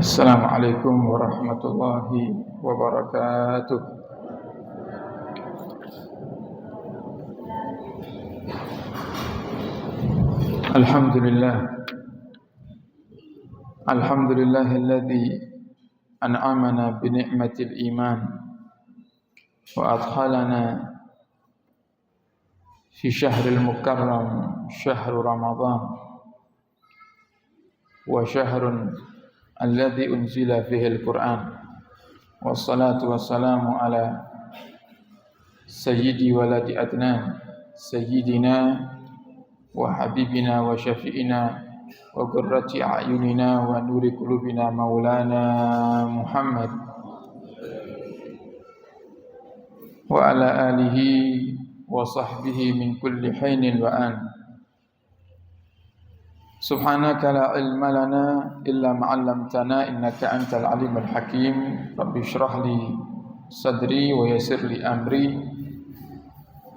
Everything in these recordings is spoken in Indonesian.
Assalamualaikum warahmatullahi wabarakatuh. Alhamdulillahilladzi an'amana bi ni'matil iman wa adkhalana fi syahril mukarram syahrul Ramadan wa syahrun alladzi unzila fihi al-Qur'an wassalatu wassalamu ala sayyidi waladi adnan sayyidina wa habibina wa syafi'ina wa qurrati a'yunina wa nuri qulubina maulana Muhammad wa ala alihi wa sahbihi min kulli hinin wa an. Subhanaka la ilma lana illa ma 'allamtana innaka antal alimul hakim. Rabbi shrah li sadri wa yassir li amri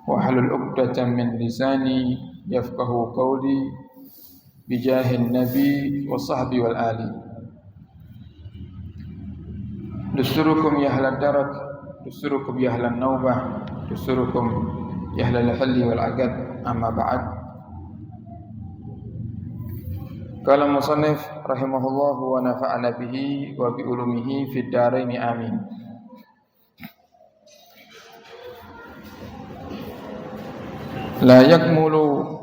wa hlul 'uqdatam min lisani yafqahu qawli bijahin nabi wa sahbi wal ali. Dusturukum ya ahlad darak, dusturukum ya ahlan naubah, dusturukum ya ahlal halli wal aqad, amma ba'd. Qala musannif rahimahullahu wa nafa'ana bihi wa bi ulumihi fid dharain amin. La yakmulu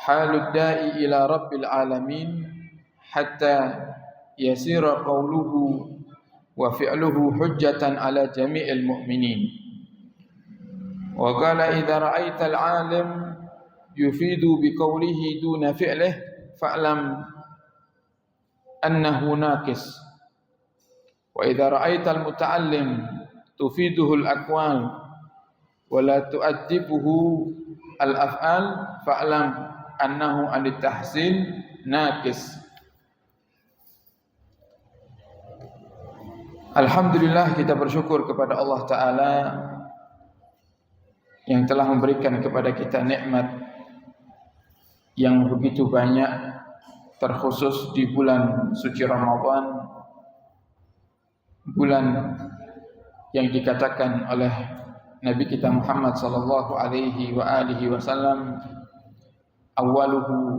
halud da'i ila rabbil alamin hatta yasira qawluhu wa fi'luhu hujjatan ala jami'il mu'minin. Wa qala idza ra'aita al-'alim yufidu bi qawlihi duna fi'lihi fa'lam annahu naqis. Wa idza ra'aita al-muta'allim tufiduhu al-aqwal wa la tu'addibuhu al-af'al fa'lam annahu an-tahsin naqis. Alhamdulillah, kita bersyukur kepada Allah Ta'ala yang telah memberikan kepada kita nikmat yang begitu banyak, terkhusus di bulan suci Ramadan, bulan yang dikatakan oleh Nabi kita Muhammad sallallahu alaihi wa alihi wasallam awwaluhu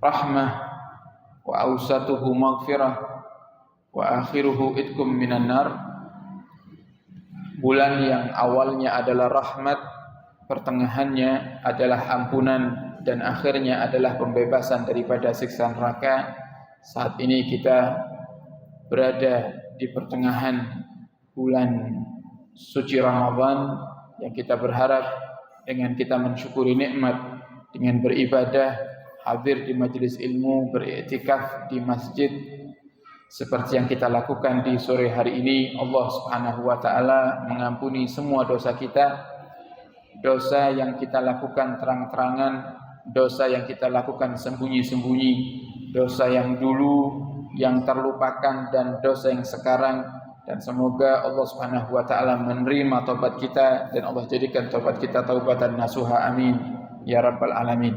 rahmah wa awsatuhu maghfirah wa akhiruhu itkum minan nar. Bulan yang awalnya adalah rahmat, pertengahannya adalah ampunan, dan akhirnya adalah pembebasan daripada siksa neraka. Saat ini kita berada di pertengahan bulan suci Ramadan yang kita berharap dengan kita mensyukuri nikmat, dengan beribadah, hadir di majelis ilmu, beriktikaf di masjid seperti yang kita lakukan di sore hari ini, Allah Subhanahu wa taala mengampuni semua dosa kita, dosa yang kita lakukan terang-terangan, dosa yang kita lakukan sembunyi-sembunyi, dosa yang dulu yang terlupakan dan dosa yang sekarang. Dan semoga Allah Subhanahu wa taala menerima taubat kita dan Allah jadikan taubat kita taubatan nasuha, amin ya rabbal alamin.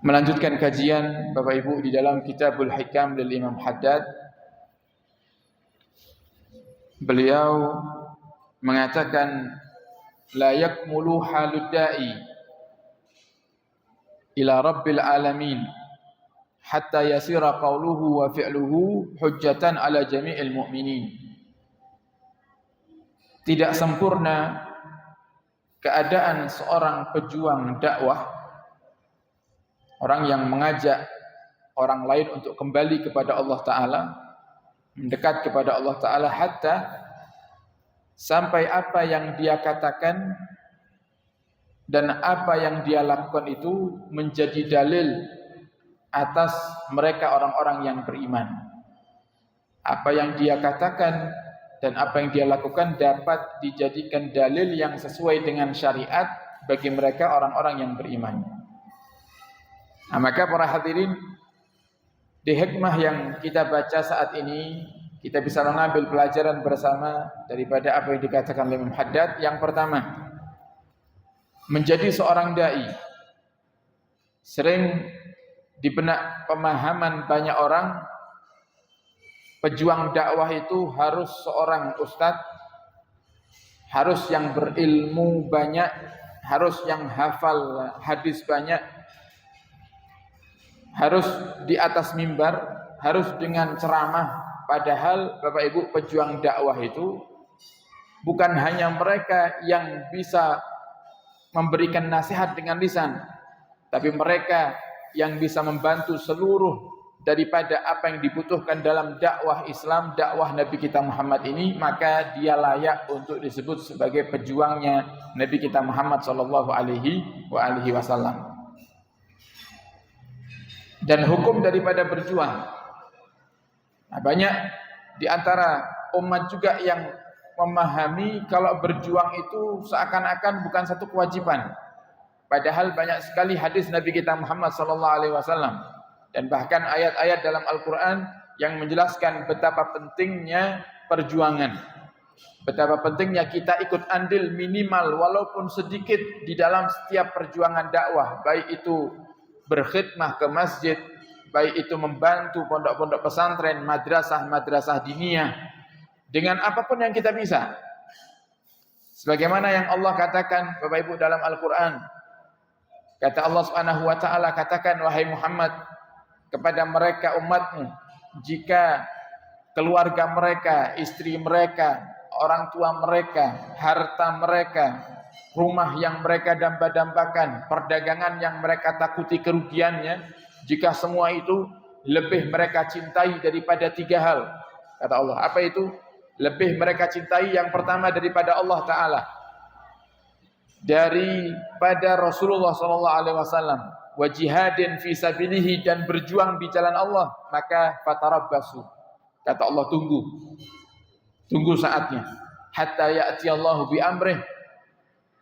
Melanjutkan kajian Bapak Ibu di dalam Kitabul Hikam lil Imam Haddad. Beliau mengatakan la yakmulu halud da'i ila rabbil alamin hatta yasira qawluhu wa fi'luhu hujjatan ala jami'il mu'minin. Tidak sempurna keadaan seorang pejuang dakwah, orang yang mengajak orang lain untuk kembali kepada Allah Ta'ala, mendekat kepada Allah Ta'ala, hatta sampai apa yang dia katakan dan apa yang dia lakukan itu menjadi dalil atas mereka orang-orang yang beriman. Apa yang dia katakan dan apa yang dia lakukan dapat dijadikan dalil yang sesuai dengan syariat bagi mereka orang-orang yang beriman. Nah, maka para hadirin, Di hikmah yang kita baca saat ini, kita bisa mengambil pelajaran bersama daripada apa yang dikatakan oleh Imam Haddad. Yang pertama, menjadi seorang dai. Sering di benak pemahaman banyak orang, pejuang dakwah itu harus seorang ustadz, harus yang berilmu banyak, harus yang hafal hadis banyak, harus di atas mimbar, harus dengan ceramah. Padahal Bapak Ibu, pejuang dakwah itu bukan hanya mereka yang bisa memberikan nasihat dengan lisan, tapi mereka yang bisa membantu seluruh daripada apa yang dibutuhkan dalam dakwah Islam, dakwah Nabi kita Muhammad ini. Maka dia layak untuk disebut sebagai pejuangnya Nabi kita Muhammad sallallahu alaihi wasallam. Dan hukum daripada berjuang, nah, banyak di antara umat juga yang memahami kalau berjuang itu seakan-akan bukan satu kewajiban. Padahal banyak sekali hadis Nabi kita Muhammad sallallahu alaihi wasallam dan bahkan ayat-ayat dalam Al-Qur'an yang menjelaskan betapa pentingnya perjuangan. Betapa pentingnya kita ikut andil minimal walaupun sedikit di dalam setiap perjuangan dakwah, baik itu berkhidmah ke masjid, baik itu membantu pondok-pondok pesantren, madrasah-madrasah diniyah, dengan apapun yang kita bisa. Sebagaimana yang Allah katakan Bapak Ibu dalam Al-Qur'an. Kata Allah Subhanahu wa taala, katakan wahai Muhammad kepada mereka umatmu, jika keluarga mereka, istri mereka, orang tua mereka, harta mereka, rumah yang mereka damba-dambakan, perdagangan yang mereka takuti kerugiannya, jika semua itu lebih mereka cintai daripada 3 hal. Kata Allah, apa itu? Lebih mereka cintai yang pertama daripada Allah Ta'ala, daripada Rasulullah SAW, wa jihadin fi sabilihi, dan berjuang di jalan Allah, maka fatarabbasu. Kata Allah, tunggu saatnya, hatta ya'tiyallahu bi amrih.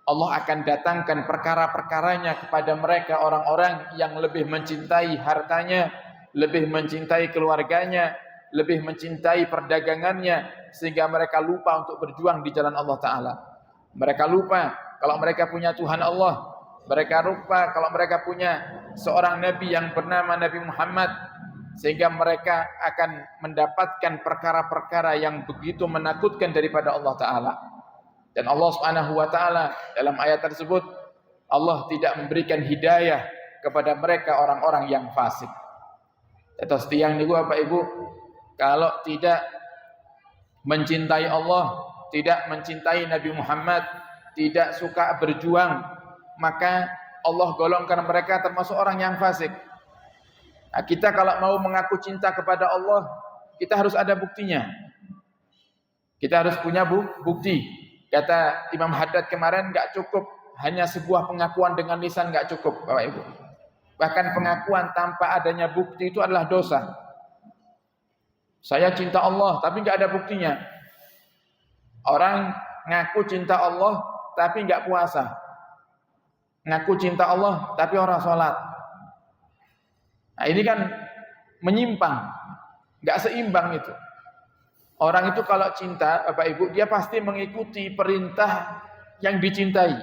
Allah akan datangkan perkara-perkaranya kepada mereka, orang-orang yang lebih mencintai hartanya, lebih mencintai keluarganya, lebih mencintai perdagangannya, sehingga mereka lupa untuk berjuang di jalan Allah Ta'ala. Mereka lupa kalau mereka punya Tuhan Allah. Mereka lupa kalau mereka punya seorang Nabi yang bernama Nabi Muhammad, sehingga mereka akan mendapatkan perkara-perkara yang begitu menakutkan daripada Allah Ta'ala. Dan Allah Subhanahu wa taala dalam ayat tersebut, Allah tidak memberikan hidayah kepada mereka orang-orang yang fasik. Terus tiang niku Bapak Ibu, kalau tidak mencintai Allah, tidak mencintai Nabi Muhammad, tidak suka berjuang, maka Allah golongkan mereka termasuk orang yang fasik. Nah, kita kalau mau mengaku cinta kepada Allah, kita harus ada buktinya. Kita harus punya bukti. Kata Imam Haddad kemarin, enggak cukup hanya sebuah pengakuan dengan lisan, enggak cukup Bapak Ibu. Bahkan pengakuan tanpa adanya bukti itu adalah dosa. Saya cinta Allah tapi enggak ada buktinya. Orang ngaku cinta Allah tapi enggak puasa. Ngaku cinta Allah tapi orang sholat. Nah, ini kan menyimpang, enggak seimbang itu. Orang itu kalau cinta, Bapak Ibu, dia pasti mengikuti perintah yang dicintai.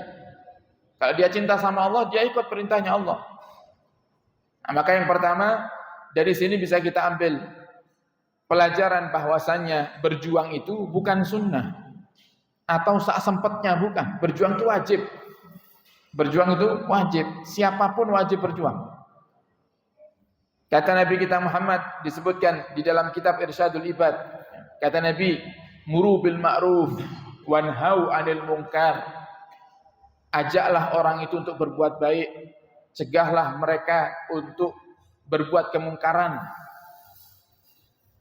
Kalau dia cinta sama Allah, dia ikut perintahnya Allah. Nah, maka yang pertama, dari sini bisa kita ambil pelajaran bahwasannya berjuang itu bukan sunnah. Atau saat sempatnya, bukan. Berjuang itu wajib. Berjuang itu wajib. Siapapun wajib berjuang. Kata Nabi kita Muhammad, disebutkan di dalam kitab Irsyadul Ibad. Kata Nabi, muru bil ma'ruf wanhau 'anil munkar. Ajaklah orang itu untuk berbuat baik, cegahlah mereka untuk berbuat kemungkaran.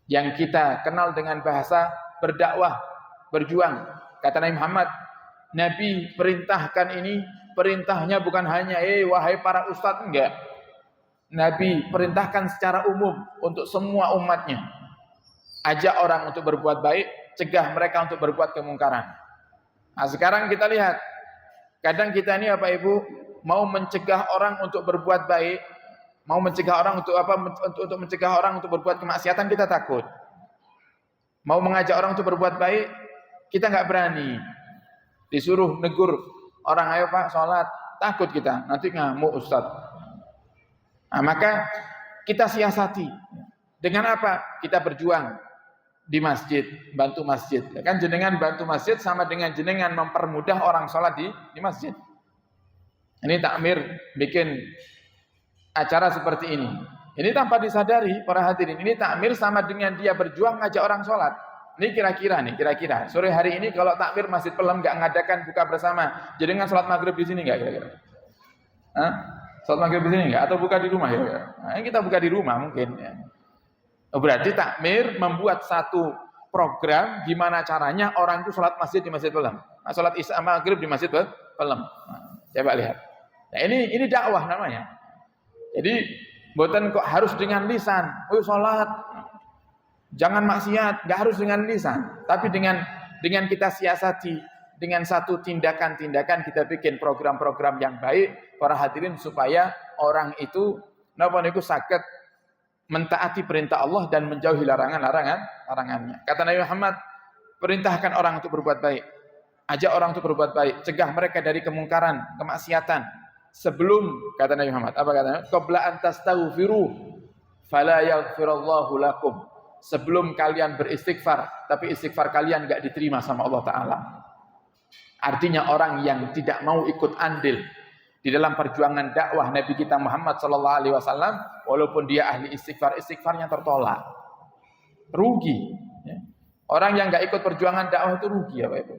Yang kita kenal dengan bahasa berdakwah, berjuang. Kata Nabi Muhammad, Nabi perintahkan ini, perintahnya bukan hanya wahai para ustadz, enggak. Nabi perintahkan secara umum untuk semua umatnya. Ajak orang untuk berbuat baik, cegah mereka untuk berbuat kemungkaran. Nah, sekarang kita lihat, kadang kita ini Bapak Ibu mau mencegah orang untuk berbuat baik, Mau mencegah orang untuk apa? Untuk mencegah orang untuk berbuat kemaksiatan kita takut. Mau mengajak orang untuk berbuat baik kita nggak berani. Disuruh negur orang, ayo Pak sholat, takut kita, nanti ngamuk Ustaz. Nah, maka kita siasati. Dengan apa? Kita berjuang di masjid, bantu masjid. Kan jenengan bantu masjid sama dengan jenengan mempermudah orang sholat di masjid. Ini takmir bikin acara seperti ini. Ini tanpa disadari para hadirin. Ini takmir sama dengan dia berjuang ngajak orang sholat. Ini kira-kira sore hari ini kalau takmir Masjid Pelem nggak ngadakan buka bersama, jenengan sholat maghrib di sini nggak kira-kira? Sholat maghrib di sini nggak? Atau buka di rumah kira-kira? Nah, kita buka di rumah mungkin. Ya. Berarti takmir membuat satu program gimana caranya orang itu sholat masjid di Masjid Pelem. Nah, sholat isya maghrib di Masjid Pelem. Nah, coba lihat. Nah, ini dakwah namanya. Jadi bukan kok harus dengan lisan. Oh sholat, jangan maksiat, nggak harus dengan lisan. Tapi dengan kita siasati, dengan satu tindakan-tindakan kita bikin program-program yang baik para hadirin supaya orang itu sakit mentaati perintah Allah dan menjauhi larangannya. Kata Nabi Muhammad, perintahkan orang untuk berbuat baik, ajak orang untuk berbuat baik, cegah mereka dari kemungkaran, kemaksiatan. Sebelum, kata Nabi Muhammad, apa katanya? Qabla an tastaghfiru fala yaghfirullahu lakum. Sebelum kalian beristighfar, tapi istighfar kalian enggak diterima sama Allah Ta'ala. Artinya orang yang tidak mau ikut andil di dalam perjuangan dakwah Nabi kita Muhammad SAW, walaupun dia ahli istighfar, istighfarnya tertolak. Rugi. Orang yang enggak ikut perjuangan dakwah itu rugi ya Pak Ibu.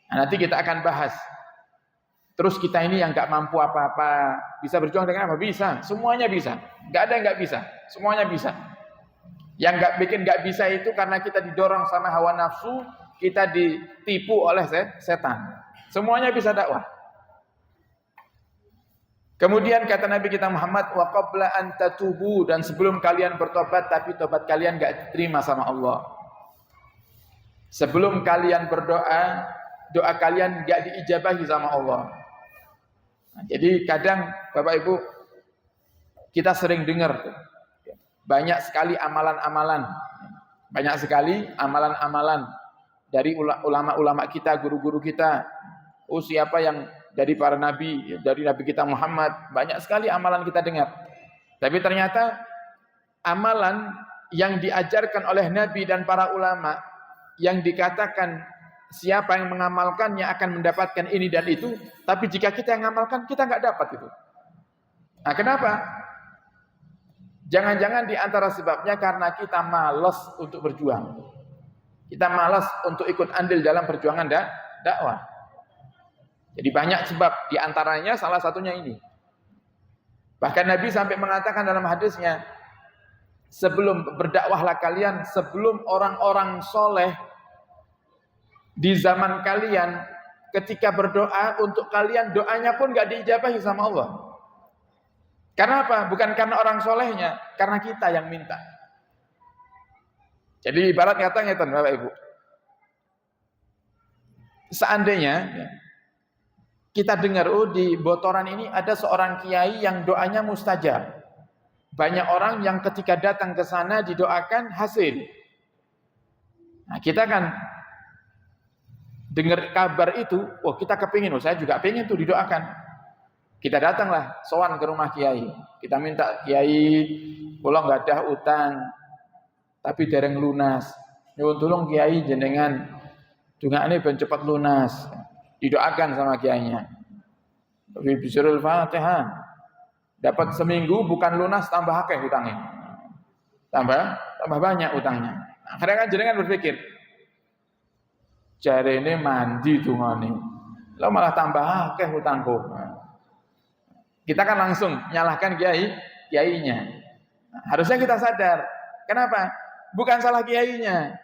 Nah, nanti kita akan bahas. Terus kita ini yang nggak mampu apa-apa, bisa berjuang dengan apa? Bisa, semuanya bisa. Nggak ada yang nggak bisa, semuanya bisa. Yang nggak bikin nggak bisa itu karena kita didorong sama hawa nafsu, kita ditipu oleh setan. Semuanya bisa dakwah. Kemudian kata Nabi kita Muhammad, wa qabla an tatubu, dan sebelum kalian bertobat tapi tobat kalian nggak diterima sama Allah. Sebelum kalian berdoa, doa kalian nggak diijabahi sama Allah. Nah, jadi kadang Bapak Ibu kita sering dengar banyak sekali amalan-amalan dari ulama-ulama kita, guru-guru kita. Oh siapa yang dari para nabi, dari Nabi kita Muhammad, banyak sekali amalan kita dengar. Tapi ternyata amalan yang diajarkan oleh Nabi dan para ulama yang dikatakan siapa yang mengamalkannya akan mendapatkan ini dan itu, tapi jika kita yang mengamalkan, kita nggak dapat itu. Nah, kenapa? Jangan-jangan di antara sebabnya karena kita malas untuk berjuang. Kita malas untuk ikut andil dalam perjuangan dakwah. Jadi banyak sebab, di antaranya salah satunya ini. Bahkan Nabi sampai mengatakan dalam hadisnya, sebelum berdakwahlah kalian, sebelum orang-orang soleh di zaman kalian ketika berdoa untuk kalian, doanya pun gak diijabahi sama Allah. Karena apa? Bukan karena orang solehnya, karena kita yang minta. Jadi ibarat katanya Bapak Ibu, seandainya kita dengar di Botoran ini ada seorang kiai yang doanya mustajab. Banyak orang yang ketika datang ke sana didoakan hasil. Nah, kita kan dengar kabar itu, oh kita kepingin, saya juga pengen tuh didoakan. Kita datanglah, sowan ke rumah kiai. Kita minta kiai, kula nggak ada utang, tapi dereng lunas. Nyuwun tulung kiai jenengan, dongakne ben cepet lunas. Didoakan sama kiainya. Tapi bisurul Fatihah. Dapat seminggu bukan lunas, tambah akeh utangnya. Tambah banyak utangnya. Akhirnya kan jenengan berpikir, jarene mandi dungane. Lo malah tambah akeh hutangku. Kita kan langsung nyalahkan kiainya. Nah, harusnya kita sadar. Kenapa? Bukan salah kiainya,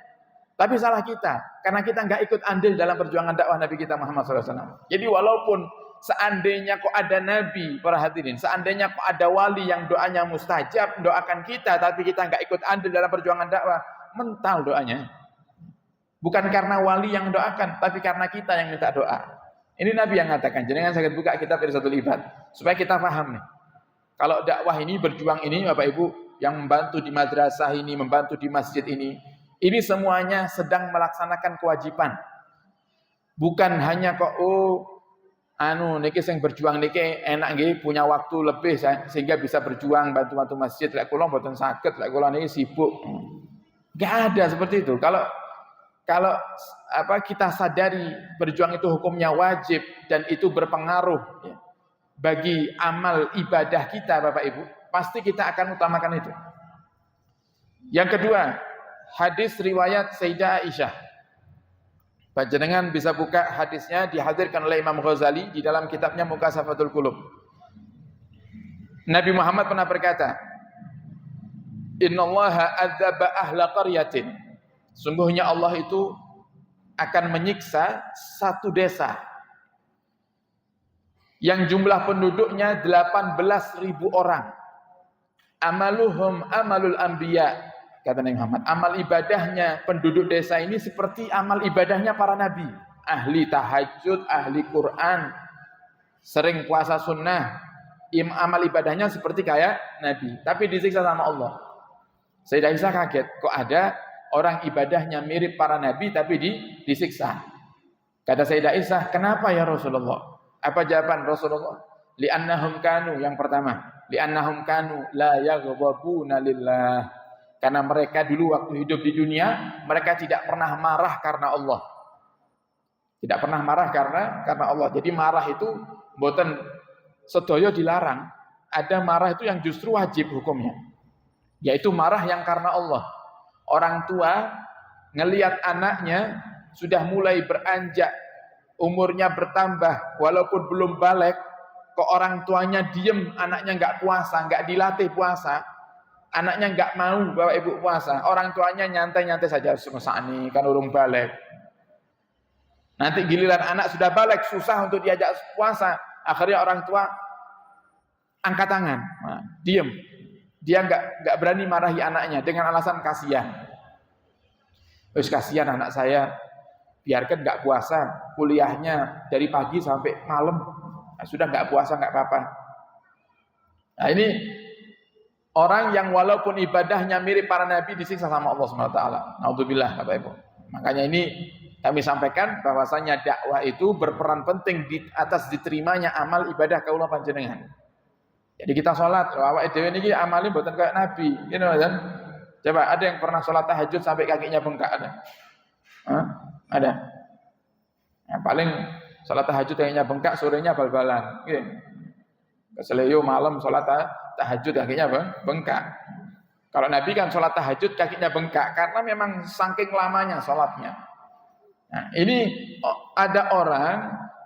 tapi salah kita. Karena kita nggak ikut andil dalam perjuangan dakwah Nabi kita Muhammad SAW. Jadi walaupun seandainya kok ada Nabi, para hadirin, seandainya kok ada wali yang doanya mustajab, doakan kita, tapi kita nggak ikut andil dalam perjuangan dakwah, mental doanya. Bukan karena wali yang doakan, tapi karena kita yang minta doa. Ini Nabi yang mengatakan. Jangan saya buka kitab Irsyadul Ibad supaya kita paham nih. Kalau dakwah ini, berjuang ini, Bapak Ibu, yang membantu di madrasah ini, membantu di masjid ini semuanya sedang melaksanakan kewajiban. Bukan hanya kok niki sing berjuang niki enak nggih punya waktu lebih sehingga bisa berjuang bantu-bantu masjid. Lek kula mboten saged, lek kula niki sibuk. Enggak ada seperti itu. Kalau kita sadari berjuang itu hukumnya wajib dan itu berpengaruh ya, bagi amal ibadah kita, Bapak Ibu, pasti kita akan utamakan itu. Yang kedua, hadis riwayat Sayyidah Aisyah. Panjenengan bisa buka hadisnya, dihadirkan oleh Imam Ghazali di dalam kitabnya Mukashafatul Qulub. Nabi Muhammad pernah berkata, "Innallaha adzaba ahla qaryatin." Sungguhnya Allah itu akan menyiksa satu desa yang jumlah penduduknya 18.000 orang. Amaluhum amalul anbiya, kata Nabi Muhammad. Amal ibadahnya penduduk desa ini seperti amal ibadahnya para nabi. Ahli tahajud, ahli Quran, sering puasa sunnah. Amal ibadahnya seperti kayak nabi, tapi disiksa sama Allah. Sayyidah Aisyah kaget, kok ada orang ibadahnya mirip para nabi tapi disiksa. Kata Sayyidah Aisyah, kenapa ya Rasulullah? Apa jawaban Rasulullah? Li'annahum kanu, yang pertama, li'annahum kanu la yaghdabuna lillah. Karena mereka dulu waktu hidup di dunia, mereka tidak pernah marah karena Allah. Tidak pernah marah karena Allah. Jadi marah itu mboten sedaya dilarang. Ada marah itu yang justru wajib hukumnya. Yaitu marah yang karena Allah. Orang tua ngelihat anaknya sudah mulai beranjak, umurnya bertambah, walaupun belum balik, kok orang tuanya diem, anaknya nggak puasa, nggak dilatih puasa, anaknya nggak mau bawa ibu puasa, orang tuanya nyantai-nyantai saja, semesani kan urung balik. Nanti giliran anak sudah balik, susah untuk diajak puasa, akhirnya orang tua angkat tangan, diem, dia nggak berani marahi anaknya dengan alasan kasihan. Terus kasihan anak saya, biarkan nggak puasa, kuliahnya dari pagi sampai malam, sudah nggak puasa nggak apa-apa. Nah ini orang yang walaupun ibadahnya mirip para nabi disiksa sama Allah SWT. Naudzubillah, Bapak Ibu. Makanya ini kami sampaikan bahwasanya dakwah itu berperan penting di atas diterimanya amal ibadah kaula panjenengan. Jadi kita sholat, awake dhewe niki amale mboten kayak nabi, gitu kan? Coba ada yang pernah sholat tahajud sampai kakinya bengkak ada? Ada. Yang paling sholat tahajud kakinya bengkak, sorenya bal-balan. Keseleyo malam sholat tahajud kakinya bengkak. Kalau Nabi kan sholat tahajud kakinya bengkak karena memang saking lamanya sholatnya. Nah, ini ada orang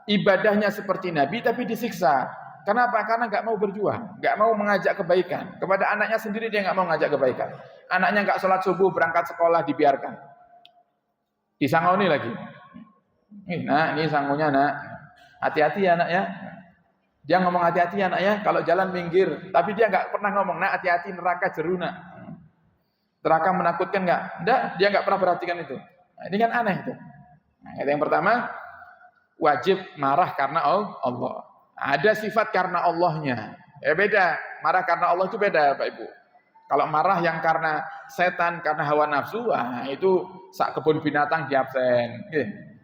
ibadahnya seperti Nabi tapi disiksa. Kenapa? Karena nggak mau berjuang, nggak mau mengajak kebaikan. Kepada anaknya sendiri dia nggak mau mengajak kebaikan. Anaknya nggak sholat subuh, berangkat sekolah dibiarkan. Disangoni lagi. Nah, ini sangunya nak. Hati-hati ya nak ya. Dia ngomong hati-hati ya nak ya. Kalau jalan minggir, tapi dia nggak pernah ngomong nak hati-hati neraka jeru nak. Neraka menakutkan nggak? Enggak, dia nggak pernah perhatikan itu. Nah, ini kan aneh itu. Nah, yang pertama wajib marah karena Allah. Ada sifat karena Allahnya. Beda. Marah karena Allah itu beda, Pak Ibu. Kalau marah yang karena setan, karena hawa nafsu, itu sak kebun binatang diabsen.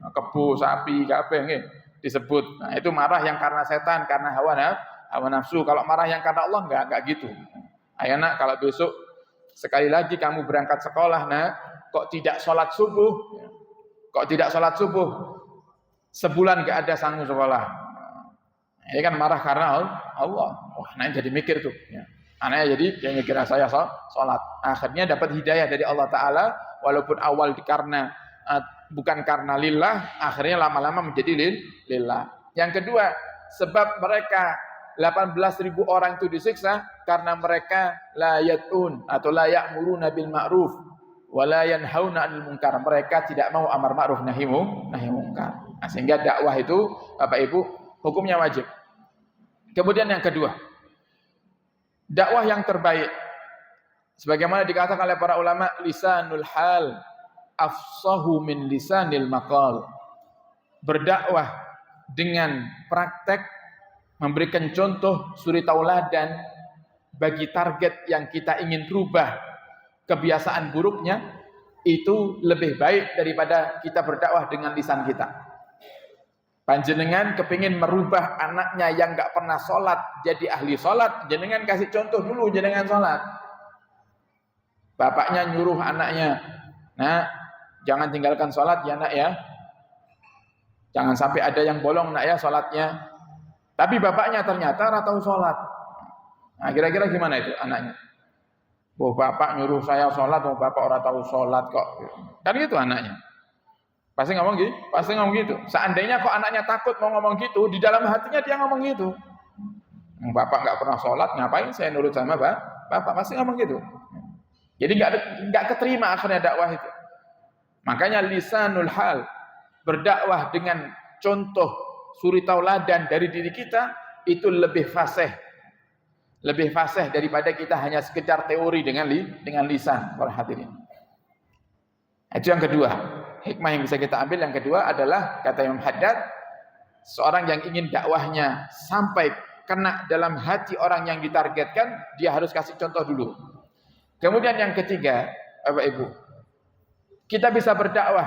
Kebu, sapi, kabeh disebut. Nah, itu marah yang karena setan, karena hawa nafsu. Kalau marah yang karena Allah enggak gitu. Ayo nak, kalau besok sekali lagi kamu berangkat sekolah, nak, kok tidak sholat subuh? Kok tidak sholat subuh? Sebulan enggak ada sanggup sekolah. Ini kan marah karena Allah. Wah, anaknya jadi mikir tuh. Ya. Anaknya jadi dia mikir saya sholat. Akhirnya dapat hidayah dari Allah Ta'ala. Walaupun awal karena bukan karena lillah, akhirnya lama-lama menjadi lillah. Yang kedua, sebab mereka 18.000 orang itu disiksa karena mereka la yat'un atau la ya'muruna bil ma'ruf wa la yanhauna 'anil munkar. Mereka tidak mau amar ma'ruf nahi munkar. Nah, sehingga dakwah itu Bapak Ibu hukumnya wajib. Kemudian yang kedua, dakwah yang terbaik sebagaimana dikatakan oleh para ulama, lisanul hal afsahu min lisanil maqal. Berdakwah dengan praktek, memberikan contoh, suri tauladan, bagi target yang kita ingin rubah kebiasaan buruknya, itu lebih baik daripada kita berdakwah dengan lisan kita. Panjenengan kepingin merubah anaknya yang gak pernah sholat jadi ahli sholat, jenengan kasih contoh dulu jenengan sholat. Bapaknya nyuruh anaknya, nah jangan tinggalkan sholat ya nak ya, jangan sampai ada yang bolong nak ya sholatnya. Tapi bapaknya ternyata ora tahu sholat. Nah kira-kira gimana itu anaknya? Oh bapak nyuruh saya sholat, oh bapak ora tahu sholat kok. Kan gitu anaknya. Pasti ngomong gitu, pasti ngomong gitu. Seandainya kok anaknya takut mau ngomong gitu, di dalam hatinya dia ngomong gitu. Bapak nggak pernah sholat, ngapain saya nurut sama bapak? Pasti ngomong gitu. Jadi nggak keterima akhirnya dakwah itu. Makanya lisanul hal, berdakwah dengan contoh suri tauladan dari diri kita itu lebih fasih. Lebih fasih daripada kita hanya sekedar teori dengan lisan, para hadirin. Itu yang kedua. Hikmah yang bisa kita ambil yang kedua adalah kata Imam Haddad, seorang yang ingin dakwahnya sampai kena dalam hati orang yang ditargetkan, dia harus kasih contoh dulu. Kemudian yang ketiga, Bapak Ibu, kita bisa berdakwah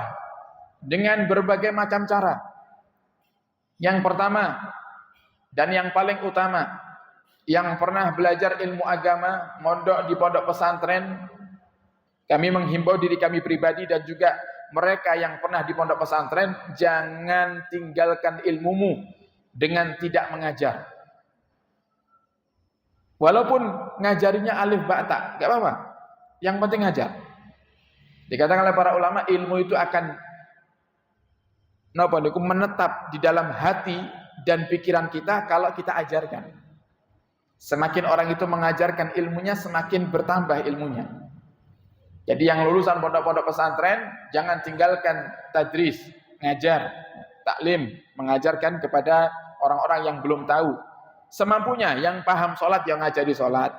dengan berbagai macam cara. Yang pertama dan yang paling utama, yang pernah belajar ilmu agama, mondok di pondok pesantren, kami menghimbau diri kami pribadi dan juga mereka yang pernah di pondok pesantren, jangan tinggalkan ilmumu dengan tidak mengajar. Walaupun ngajarinya alif ba ta, enggak apa-apa. Yang penting ngajar. Dikatakan oleh para ulama, ilmu itu akan menetap di dalam hati dan pikiran kita kalau kita ajarkan. Semakin orang itu mengajarkan ilmunya, semakin bertambah ilmunya. Jadi yang lulusan pondok-pondok pesantren, jangan tinggalkan tadris, ngajar, taklim, mengajarkan kepada orang-orang yang belum tahu. Semampunya, yang paham sholat, yang ngajari sholat.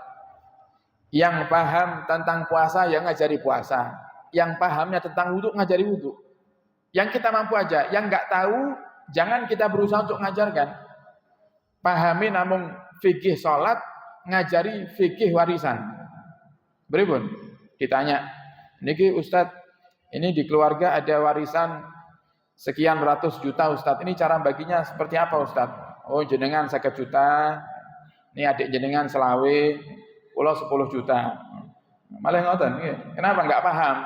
Yang paham tentang puasa, yang ngajari puasa. Yang pahamnya tentang wudhu, ngajari wudhu. Yang kita mampu aja, yang nggak tahu, jangan kita berusaha untuk ngajarkan. Pahami namun fikih sholat, ngajari fikih warisan. Beribun. Ditanya, niki Ustadz, ini di keluarga ada warisan sekian ratus juta Ustadz, ini cara baginya seperti apa Ustadz? Oh jenengan 1 juta, ini adik jenengan selawe, pulau 10 juta. Malah ngoten, kenapa nggak paham?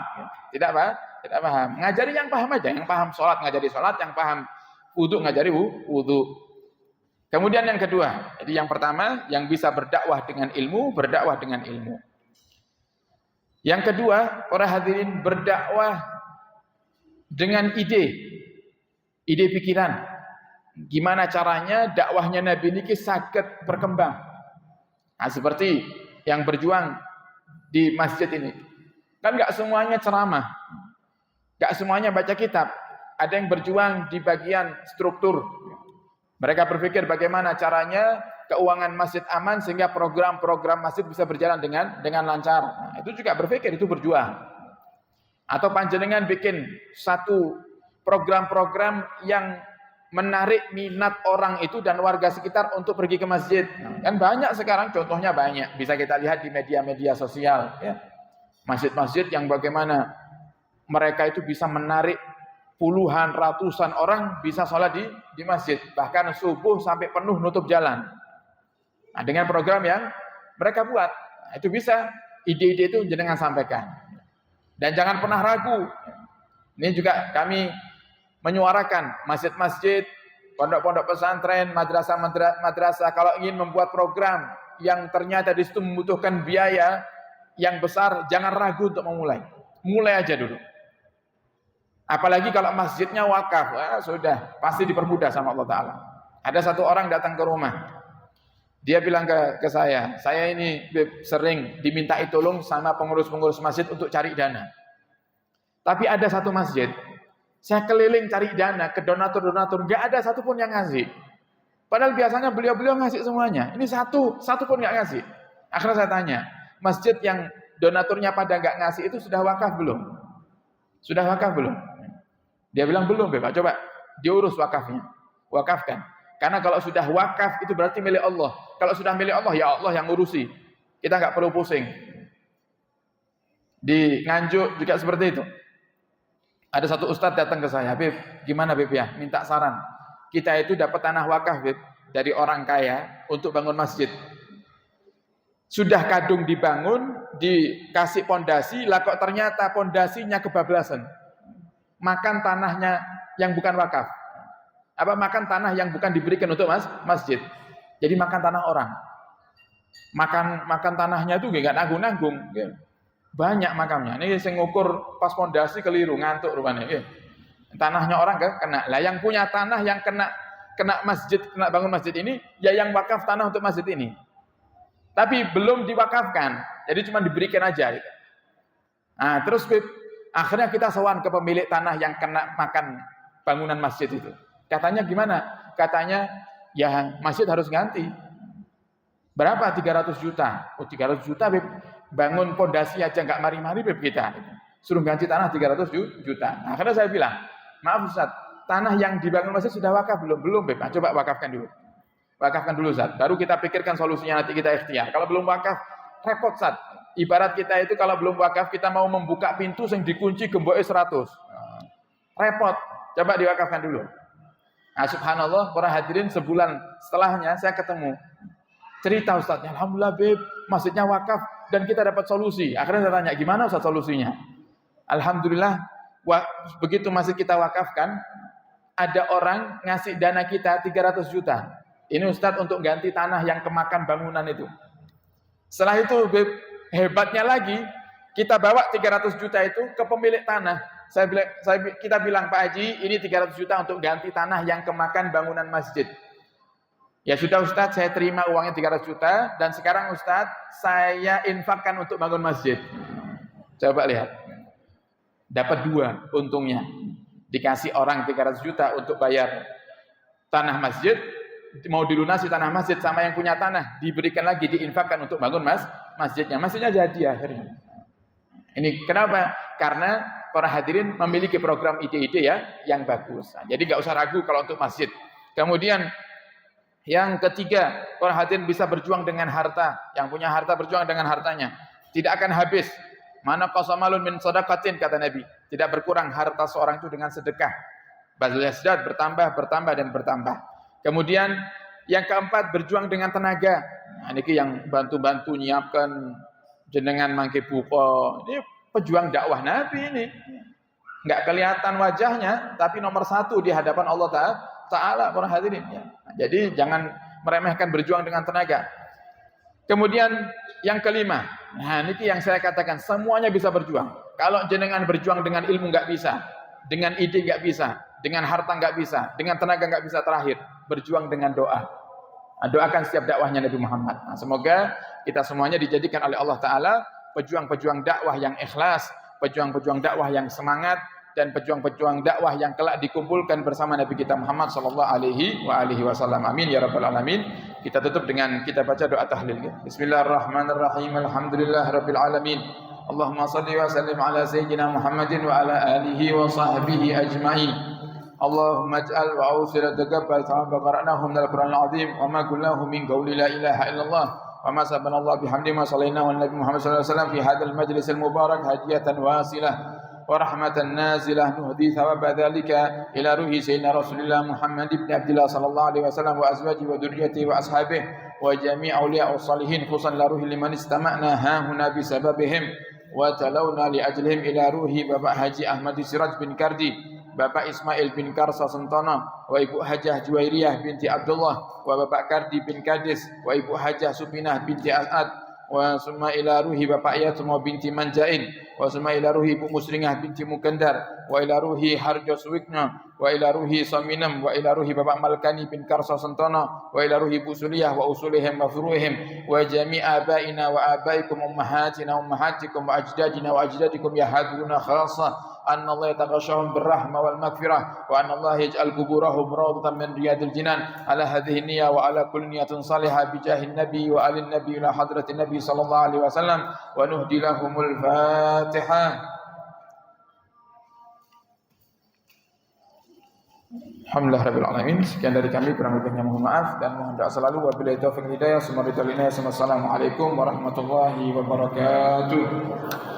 Tidak paham. Ngajari yang paham aja, yang paham sholat ngajari sholat, yang paham wudhu ngajari wudhu. Kemudian yang kedua, jadi yang pertama yang bisa berdakwah dengan ilmu, berdakwah dengan ilmu. Yang kedua, para hadirin, berdakwah dengan ide pikiran. Gimana caranya dakwahnya Nabi niki saged berkembang. Nah, seperti yang berjuang di masjid ini. Kan enggak semuanya ceramah. Enggak semuanya baca kitab. Ada yang berjuang di bagian struktur. Mereka berpikir bagaimana caranya keuangan masjid aman sehingga program-program masjid bisa berjalan dengan lancar. Nah, itu juga berpikir, itu berjuang. Atau panjenengan bikin satu program-program yang menarik minat orang itu dan warga sekitar untuk pergi ke masjid. Kan banyak sekarang, contohnya banyak. Bisa kita lihat di media-media sosial. Ya. Masjid-masjid yang bagaimana mereka itu bisa menarik puluhan, ratusan orang bisa sholat di masjid. Bahkan subuh sampai penuh nutup jalan. Nah, dengan program yang mereka buat, itu bisa, ide-ide itu jangan sampaikan. Dan jangan pernah ragu. Ini juga kami menyuarakan masjid-masjid, pondok-pondok pesantren, madrasah kalau ingin membuat program yang ternyata di situ membutuhkan biaya yang besar, jangan ragu untuk memulai. Mulai aja dulu. Apalagi kalau masjidnya wakaf, sudah pasti dipermudah sama Allah Ta'ala. Ada satu orang datang ke rumah. Dia bilang ke saya ini sering dimintai tolong sama pengurus-pengurus masjid untuk cari dana. Tapi ada satu masjid, saya keliling cari dana ke donatur-donatur, nggak ada satupun yang ngasih. Padahal biasanya beliau-beliau ngasih semuanya. Ini satu pun nggak ngasih. Akhirnya saya tanya, masjid yang donaturnya pada nggak ngasih itu sudah wakaf belum? Sudah wakaf belum? Dia bilang belum, Bapak. Coba diurus wakafnya, wakafkan. Karena kalau sudah wakaf itu berarti milik Allah. Kalau sudah milik Allah, ya Allah yang ngurusi. Kita nggak perlu pusing. Di Nganjuk juga seperti itu. Ada satu ustadz datang ke saya, Bib, gimana Bib ya? Minta saran. Kita itu dapat tanah wakaf, Bib, dari orang kaya untuk bangun masjid. Sudah kadung dibangun, dikasih pondasi, lah kok ternyata pondasinya kebablasan. Makan tanahnya yang bukan wakaf. Makan tanah yang bukan diberikan untuk masjid. Jadi makan tanah orang. Makan tanahnya itu nggak nanggung-nanggung. Banyak makamnya. Ini saya ngukur pas pondasi keliru, ngantuk rupanya. Tanahnya orang kena. Lah yang punya tanah yang kena masjid, kena bangun masjid ini, ya yang wakaf tanah untuk masjid ini. Tapi belum diwakafkan, jadi cuma diberikan aja. Gitu. Nah, terus akhirnya kita sowan ke pemilik tanah yang kena makan bangunan masjid itu. Katanya gimana? Katanya, ya masjid harus ganti. Berapa? 300 juta. Oh 300 juta, Beb. Bangun pondasi aja nggak mari-mari, Beb, kita. Suruh ganti tanah 300 juta. Nah, akhirnya saya bilang, maaf Ustaz, tanah yang dibangun masjid sudah wakaf belum? Belum, Beb. Nah, coba wakafkan dulu. Wakafkan dulu, Ustaz. Baru kita pikirkan solusinya, nanti kita ikhtiar. Kalau belum wakaf, repot, Ustaz. Ibarat kita itu kalau belum wakaf, kita mau membuka pintu yang dikunci gemboknya 100. Repot. Coba diwakafkan dulu. Nah, subhanallah, para hadirin, sebulan setelahnya saya ketemu. Cerita Ustaznya, alhamdulillah Beb, masjidnya wakaf dan kita dapat solusi. Akhirnya saya tanya, gimana Ustaz solusinya? Alhamdulillah, begitu masjid kita wakafkan, ada orang ngasih dana kita 300 juta. Ini Ustaz untuk ganti tanah yang kemakan bangunan itu. Setelah itu, Beb, hebatnya lagi, kita bawa 300 juta itu ke pemilik tanah. Kita bilang, Pak Haji, ini 300 juta untuk ganti tanah yang kemakan bangunan masjid. Ya sudah Ustaz, saya terima uangnya 300 juta, dan sekarang Ustaz, saya infakkan untuk bangun masjid. Coba lihat. Dapat 2 untungnya. Dikasih orang 300 juta untuk bayar tanah masjid, mau dilunasi tanah masjid, sama yang punya tanah diberikan lagi, diinfakkan untuk bangun masjidnya. Masjidnya jadi akhirnya. Ini kenapa? Karena para hadirin memiliki program ide-ide ya yang bagus. Nah, jadi nggak usah ragu kalau untuk masjid. Kemudian yang ketiga, para hadirin bisa berjuang dengan harta. Yang punya harta berjuang dengan hartanya. Tidak akan habis. Mana qasamalun min shadaqatin, kata Nabi. Tidak berkurang harta seorang itu dengan sedekah. Bal yazdad, bertambah dan bertambah. Kemudian yang keempat, berjuang dengan tenaga. Nah, ini yang bantu-bantu nyiapkan jenengan mangke buka. Ini pejuang dakwah Nabi ini. Enggak kelihatan wajahnya, tapi nomor 1 di hadapan Allah Ta'ala, para hadirin. Nah, jadi jangan meremehkan berjuang dengan tenaga. Kemudian yang kelima, nah ini yang saya katakan, semuanya bisa berjuang. Kalau jenengan berjuang dengan ilmu enggak bisa, dengan ide enggak bisa, dengan harta enggak bisa, dengan tenaga enggak bisa, terakhir berjuang dengan doa. Nah, doakan setiap dakwahnya Nabi Muhammad. Nah, semoga kita semuanya dijadikan oleh Allah Ta'ala pejuang-pejuang dakwah yang ikhlas, pejuang-pejuang dakwah yang semangat, dan pejuang-pejuang dakwah yang kelak dikumpulkan bersama Nabi kita Muhammad sallallahu alaihi wasallam. Amin ya rabbal alamin. Kita tutup dengan kita baca doa tahlil. Bismillahirrahmanirrahim. Alhamdulillahirabbil alamin. Allahumma shalli wa sallim ala sayyidina Muhammadin wa ala alihi wa sahbihi ajma'in. Allahumma ij'al wa awsil taqabbal thawaba qara'nahu min al-Qur'anil 'azim wa ma kullahu min qawli la ilaha illallah wa ma subhanallah bihamdihi wa sallallahu ala nabi Muhammad sallallahu alaihi wasallam fi hadzal majlis al-mubarak hadiyatan wasilah ورحمة نازلة نهدي ثواب ذلك إلى روح سيدنا رسول الله محمد بن عبد الله صلى الله عليه وسلم وأزواجه وذريته وأصحابه وجميع أولياء الصالحين خصوصا إلى روح لمن استمعنا ها هنا بسببهم وتلونا لأجلهم إلى روح Bapak Haji Ahmad Siraj bin Kardi, Bapak Ismail bin Karsa Sentana, wa Ibu Hajah Juwairiyah binti Abdullah, wa Bapak Kardi bin Kadis, wa Ibu Hajah Supinah binti As'ad, wa summa ila ruhi Bapak Yatmo binti Manjain, wa summa ila ruhi Ibu Musringah binti Mukandar, wa ila ruhi Harjo Suwikna, wa ila ruhi Saminam, wa ila ruhi Bapak Malkani bin Karsa Sentana, wa ila ruhi Ibu Suliyah wa usulihim wa furuhim, wa jami' abaina wa abaikum ummahatina ummahatikum wa ajdadina wa ajdadikum ya hadruna khasa. أن الله يتغشاهم بالرحمة والمغفرة وأن الله يجعل قبورهم روضة من رياض الجنان على هذه النية وعلى كل نية صالحة بجاه النبي وآل النبي إلى حضرة النبي صلى الله عليه وسلم ونهدي لهم الفاتحة. Alhamdulillahirabbil alamin. Sekian dari kami, kurang lebihnya mohon maaf dan mohon doa selalu. Wabillahi taufiq hidayah. Assalamualaikum warahmatullahi wabarakatuh.